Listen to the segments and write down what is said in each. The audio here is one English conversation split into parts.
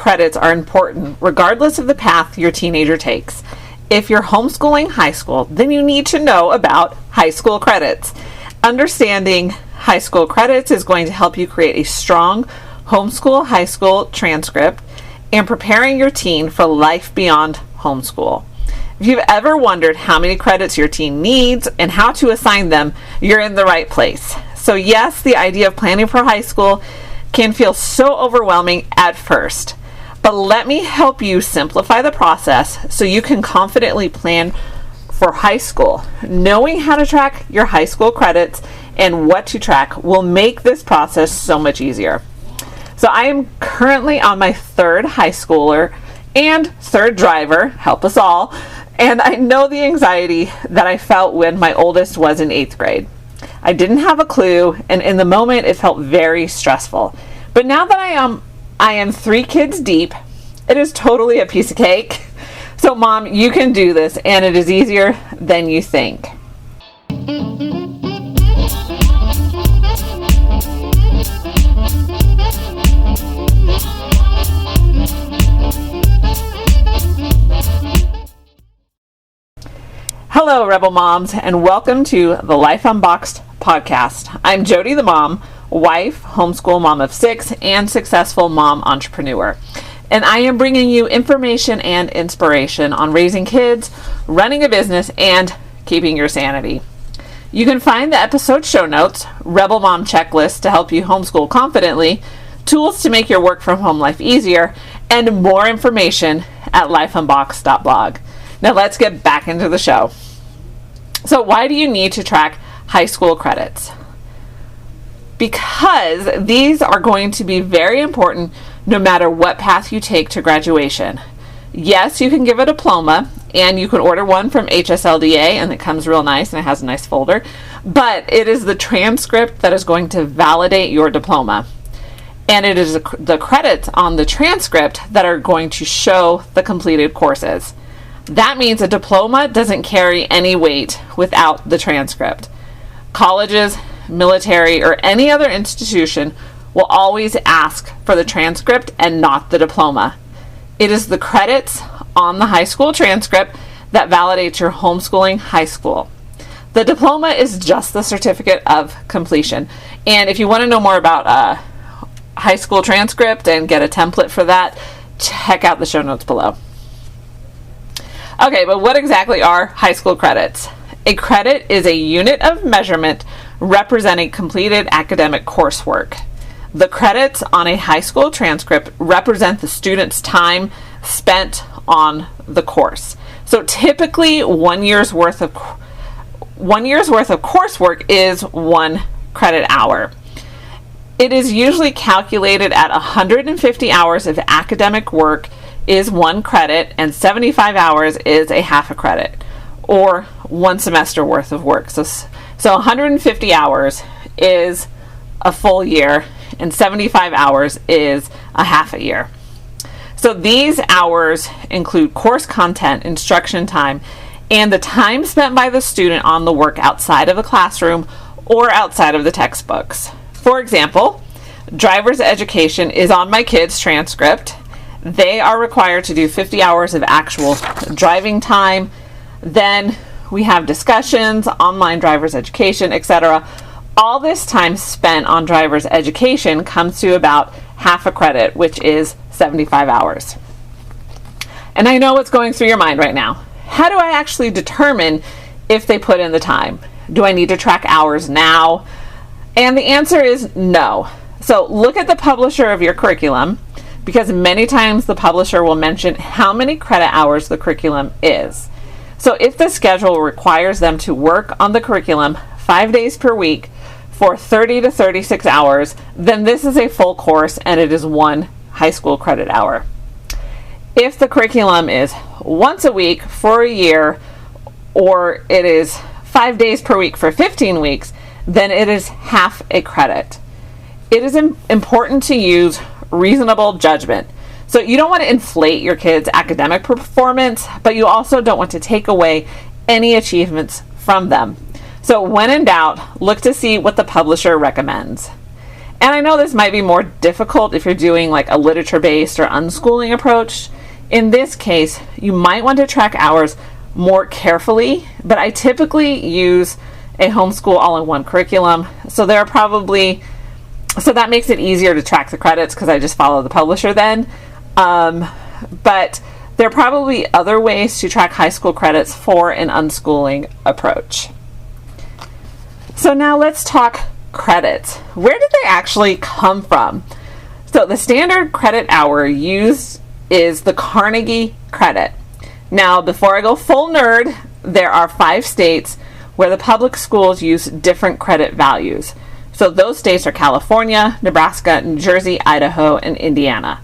credits are important regardless of the path your teenager takes. If you're homeschooling high school, then you need to know about high school credits. Understanding high school credits is going to help you create a strong homeschool high school transcript and preparing your teen for life beyond homeschool. If you've ever wondered how many credits your teen needs and how to assign them, you're in the right place. So yes, the idea of planning for high school can feel so overwhelming at first, but let me help you simplify the process so you can confidently plan for high school. Knowing how to track your high school credits and what to track will make this process so much easier. So I am currently on my third high schooler and third driver, help us all, and I know the anxiety that I felt when my oldest was in 8th grade. I didn't have a clue, and in the moment it felt very stressful. But now that I am 3 kids deep, it is totally a piece of cake. So Mom, you can do this, and it is easier than you think. Hello, Rebel Moms, and welcome to the Life Unboxed podcast. I'm Jody the mom, wife, homeschool mom of 6, and successful mom entrepreneur. And I am bringing you information and inspiration on raising kids, running a business, and keeping your sanity. You can find the episode show notes, Rebel Mom checklist to help you homeschool confidently, tools to make your work from home life easier, and more information at lifeunboxed.blog. Now let's get back into the show. So why do you need to track high school credits? Because these are going to be very important no matter what path you take to graduation. Yes, you can give a diploma, and you can order one from HSLDA, and it comes real nice, and it has a nice folder, but it is the transcript that is going to validate your diploma. And it is the credits on the transcript that are going to show the completed courses. That means a diploma doesn't carry any weight without the transcript. Colleges, military, or any other institution will always ask for the transcript and not the diploma. It is the credits on the high school transcript that validates your homeschooling high school. The diploma is just the certificate of completion. And if you want to know more about high school transcript and get a template for that, check out the show notes below. Okay, but what exactly are high school credits? A credit is a unit of measurement representing completed academic coursework. The credits on a high school transcript represent the student's time spent on the course. So typically 1 year's worth of coursework is 1 credit hour. It is usually calculated at 150 hours of academic work is 1 credit, and 75 hours is a half a credit, or 1 semester worth of work. So 150 hours is a full year, and 75 hours is a half a year. So these hours include course content, instruction time, and the time spent by the student on the work outside of the classroom or outside of the textbooks. For example, driver's education is on my kids' transcript. They are required to do 50 hours of actual driving time. Then we have discussions, online driver's education, etc. All this time spent on driver's education comes to about half a credit, which is 75 hours. And I know what's going through your mind right now. How do I actually determine if they put in the time? Do I need to track hours now? And the answer is no. So look at the publisher of your curriculum, because many times the publisher will mention how many credit hours the curriculum is. So if the schedule requires them to work on the curriculum 5 days per week for 30 to 36 hours, then this is a full course and it is 1 high school credit hour. If the curriculum is once a week for a year, or it is 5 days per week for 15 weeks, then it is half a credit. It is important to use reasonable judgment. So you don't want to inflate your kids' academic performance, but you also don't want to take away any achievements from them. So when in doubt, look to see what the publisher recommends. And I know this might be more difficult if you're doing like a literature-based or unschooling approach. In this case, you might want to track hours more carefully, but I typically use a homeschool all-in-one curriculum. So that makes it easier to track the credits because I just follow the publisher then. But there are probably other ways to track high school credits for an unschooling approach. So now let's talk credits. Where did they actually come from? So the standard credit hour used is the Carnegie credit. Now, before I go full nerd, there are 5 states where the public schools use different credit values. So those states are California, Nebraska, New Jersey, Idaho, and Indiana.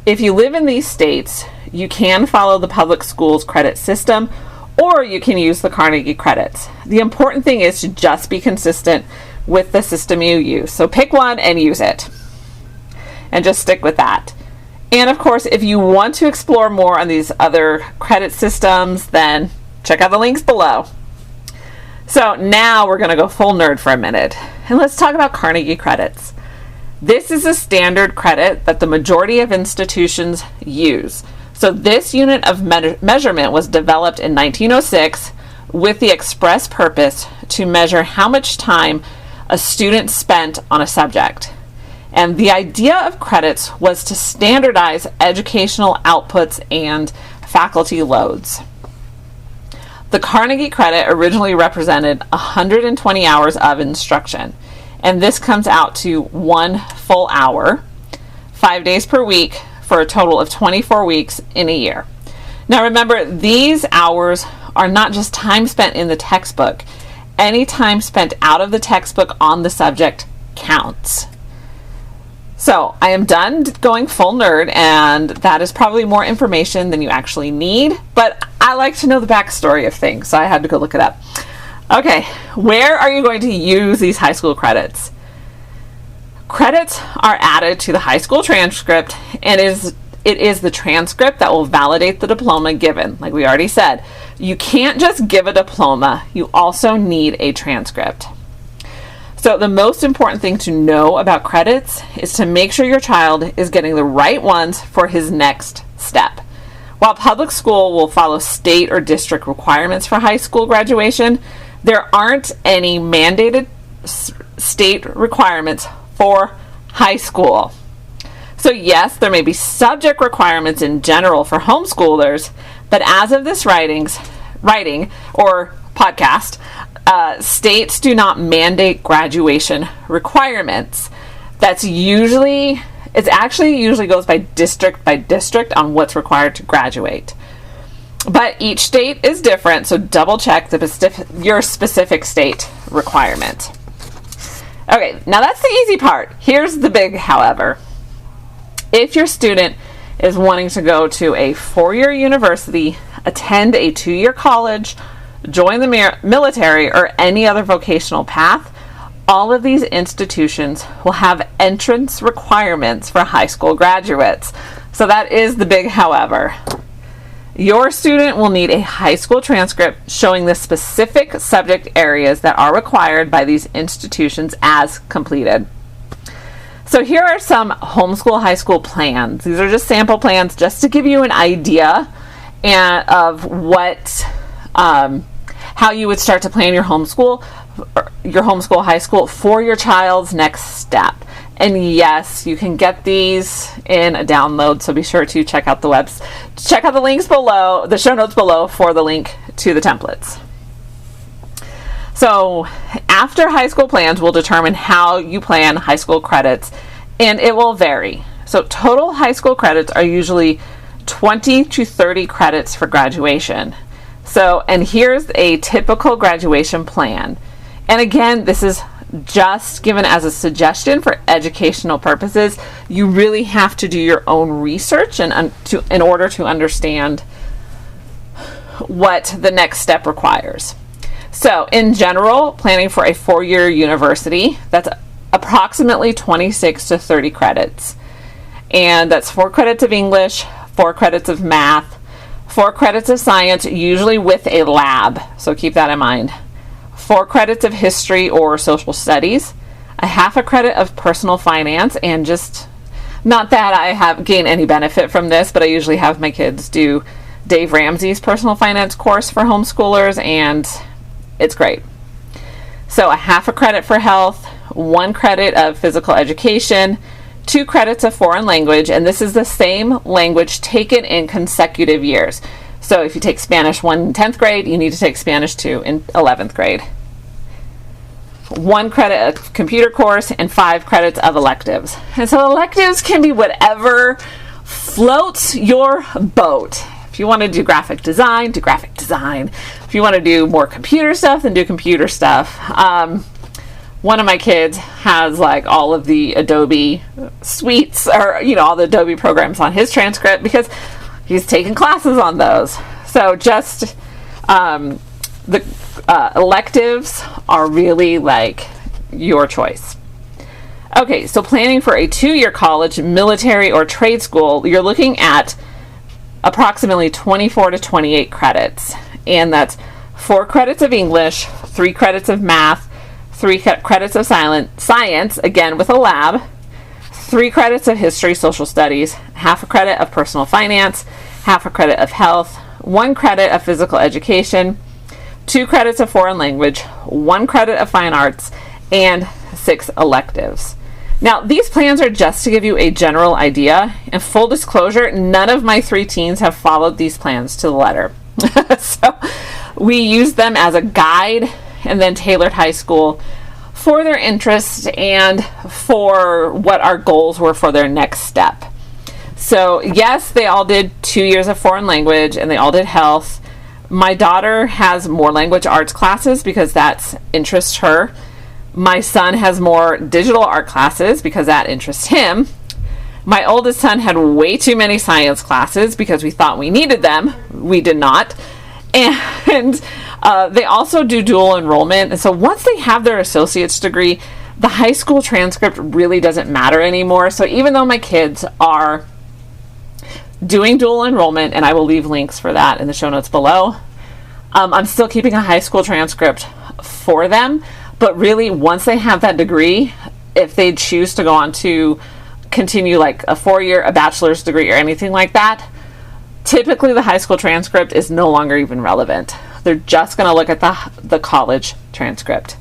If you live in these states, you can follow the public schools credit system, or you can use the Carnegie credits. The important thing is to just be consistent with the system you use. So pick one and use it. And just stick with that. And of course, if you want to explore more on these other credit systems, then check out the links below. So now we're going to go full nerd for a minute. And let's talk about Carnegie credits. This is a standard credit that the majority of institutions use. So this unit of measurement was developed in 1906 with the express purpose to measure how much time a student spent on a subject. And the idea of credits was to standardize educational outputs and faculty loads. The Carnegie credit originally represented 120 hours of instruction, and this comes out to 1 full hour, 5 days per week, for a total of 24 weeks in a year. Now remember, these hours are not just time spent in the textbook. Any time spent out of the textbook on the subject counts. So I am done going full nerd, and that is probably more information than you actually need, but I like to know the backstory of things, so I had to go look it up. Okay, where are you going to use these high school credits? Credits are added to the high school transcript, and it is the transcript that will validate the diploma given, like we already said. You can't just give a diploma, you also need a transcript. So the most important thing to know about credits is to make sure your child is getting the right ones for his next step. While public school will follow state or district requirements for high school graduation, there aren't any mandated state requirements for high school. So yes, there may be subject requirements in general for homeschoolers, but as of this writing or podcast, states do not mandate graduation requirements. It actually usually goes by district on what's required to graduate. But each state is different, so double check your specific state requirement. Okay, now that's the easy part. Here's the big however. If your student is wanting to go to a 4-year university, attend a 2-year college, join the military, or any other vocational path, all of these institutions will have entrance requirements for high school graduates. So that is the big however. Your student will need a high school transcript showing the specific subject areas that are required by these institutions as completed. So here are some homeschool high school plans. These are just sample plans just to give you an idea of how you would start to plan your homeschool high school for your child's next step. And yes, you can get these in a download, so be sure to check out the links below, the show notes below for the link to the templates. So after high school plans will determine how you plan high school credits, and it will vary. So total high school credits are usually 20 to 30 credits for graduation. And here's a typical graduation plan. And again, this is just given as a suggestion for educational purposes. You really have to do your own research in order to understand what the next step requires. So in general, planning for a 4-year university, that's approximately 26 to 30 credits. And that's 4 credits of English, 4 credits of math, 4 credits of science, usually with a lab, so keep that in mind. 4 credits of history or social studies, a half a credit of personal finance, and just not that I have gained any benefit from this, but I usually have my kids do Dave Ramsey's personal finance course for homeschoolers, and it's great. So a half a credit for health, 1 credit of physical education, 2 credits of foreign language, and this is the same language taken in consecutive years. So if you take Spanish 1 in 10th grade, you need to take Spanish 2 in 11th grade. 1 credit of computer course, and 5 credits of electives. And so electives can be whatever floats your boat. If you want to do graphic design, do graphic design. If you want to do more computer stuff, then do computer stuff. One of my kids has like all of the Adobe suites, or all the Adobe programs on his transcript because he's taking classes on those. So just the electives are really like your choice. Okay, so planning for a 2-year college, military, or trade school, you're looking at approximately 24 to 28 credits. And that's 4 credits of English, 3 credits of math, 3 credits of science, again with a lab, 3 credits of history, social studies, half a credit of personal finance, half a credit of health, 1 credit of physical education, 2 credits of foreign language, 1 credit of fine arts, and 6 electives. Now, these plans are just to give you a general idea. And full disclosure, none of my 3 teens have followed these plans to the letter. So we used them as a guide and then tailored high school for their interests and for what our goals were for their next step. So yes, they all did 2 years of foreign language and they all did health. My daughter has more language arts classes because that's interests her. My son has more digital art classes because that interests him. My oldest son had way too many science classes because we thought we needed them. We did not. And they also do dual enrollment. And so once they have their associate's degree, the high school transcript really doesn't matter anymore. So even though my kids are doing dual enrollment, and I will leave links for that in the show notes below, I'm still keeping a high school transcript for them. But really, once they have that degree, if they choose to go on to continue like a 4-year, a bachelor's degree or anything like that, typically the high school transcript is no longer even relevant. They're just going to look at the college transcript.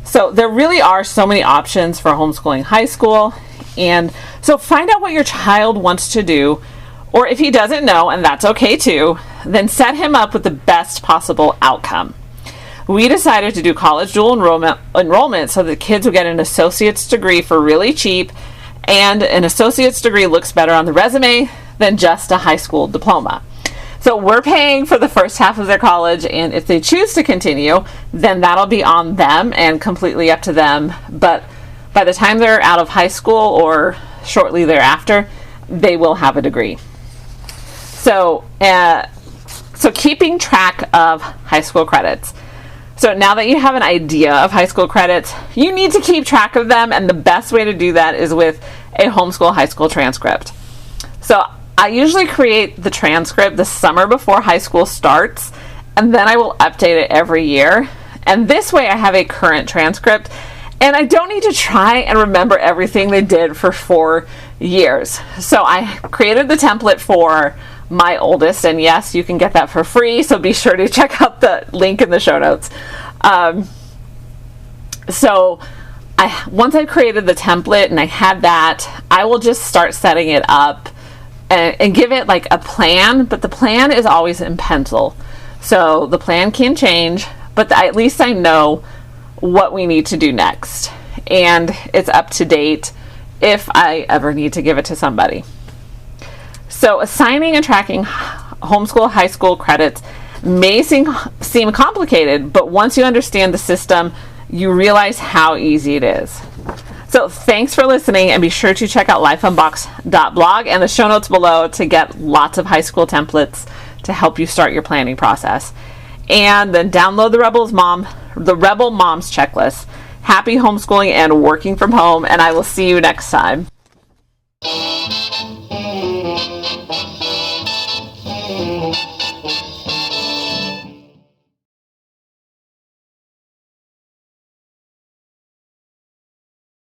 So there really are so many options for homeschooling high school. And so find out what your child wants to do, or if he doesn't know, and that's okay too, then set him up with the best possible outcome. We decided to do college dual enrollment so that kids would get an associate's degree for really cheap, and an associate's degree looks better on the resume than just a high school diploma. So we're paying for the first half of their college, and if they choose to continue, then that'll be on them and completely up to them. But by the time they're out of high school or shortly thereafter, they will have a degree. So keeping track of high school credits. So now that you have an idea of high school credits, you need to keep track of them, and the best way to do that is with a homeschool high school transcript. So I usually create the transcript the summer before high school starts, and then I will update it every year. And this way I have a current transcript, and I don't need to try and remember everything they did for 4 years. So I created the template for my oldest, and yes, you can get that for free, so be sure to check out the link in the show notes. Once I created the template and I had that, I will just start setting it up and give it like a plan, but the plan is always in pencil. So the plan can change, but at least I know what we need to do next, and it's up to date if I ever need to give it to somebody. So assigning and tracking homeschool high school credits may seem complicated, but once you understand the system, you realize how easy it is. So thanks for listening, and be sure to check out lifeunboxed.blog and the show notes below to get lots of high school templates to help you start your planning process. And then download the Rebel Moms Checklist. Happy homeschooling and working from home, and I will see you next time.